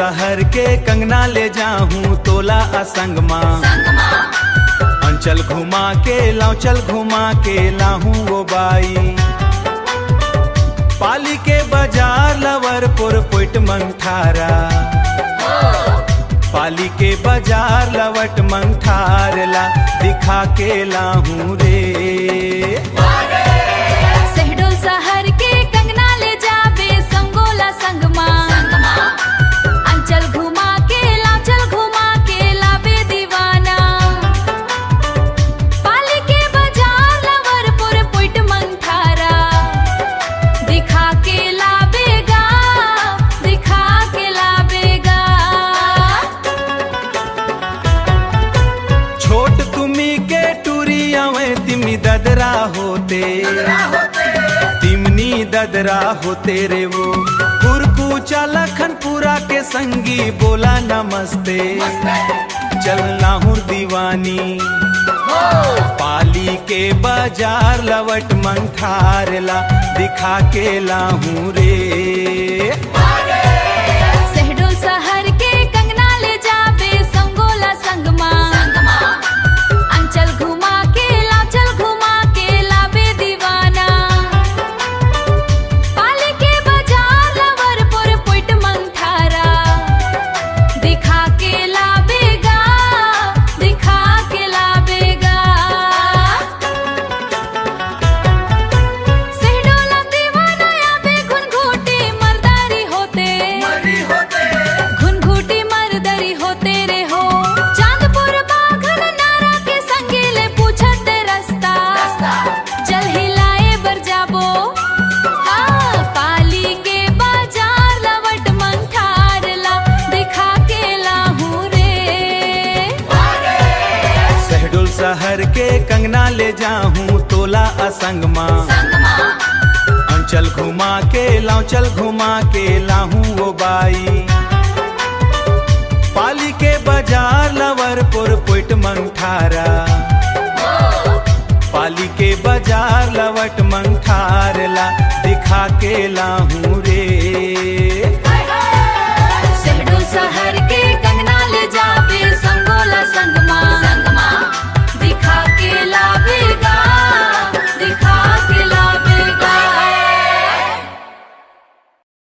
शहर के कंगना ले जाऊं तोला असंगमा, अंचल घुमा के लाऊं चल घुमा के लाहूं वो बाई। पाली के बाजार लवरपुर पुट मंगठारा, पाली के बाजार लवट मंगठारला दिखा के लाहूं रे। शहडोल शहर के कंगना ले जाबे संगोला संगमा, अंचल घुमा के लाऊं चल घुमा के लाबे दीवाना। पाली के बाजार लवरपुर पुट मंगठारा दिखा के लाबेगा, दिखा के लाबेगा। छोट तुमी के टूरी आवे तिमी ददरा होते, तिमनी ददरा होते रे वो। कुरकुचा लखनपुरा के संगी बोला नमस्ते, चल लाहौर दीवानी। पाली के बाजार लवट मंगठारला दिखा के लाहूं रे। शहडोल शहर के कंगना ले जाबे संगोला संगमा, अंचल घुमा के लाऊं चल घुमा के लाबे दीवाना। पाली के बाजार लवरपुर पुट मंगठारा दिखा के लाबेगा, दिखा के लाबेगा। शहडोला दीवाना याबे घुनघुटी मर्दारी होते, घुनघुटी मर्दारी होते रे हो। चांदपुर बाघन नारा के संगीले पूछत रास्ता, चल हिलाए बर जाबो। हाँ, पाली के बाजार लवट मंगठारला दिखा के लाहूं रे। शहडोल शहर के कंगना ले जाऊं तोला असंगमा, अंचल घुमा के लाऊं चल घुमा के लाहूं वो बाई। पाली के बाजार लवरपुर पुट मंगठारा, पाली के बाजार लवट मंगठारला दिखा के लाहूं रे।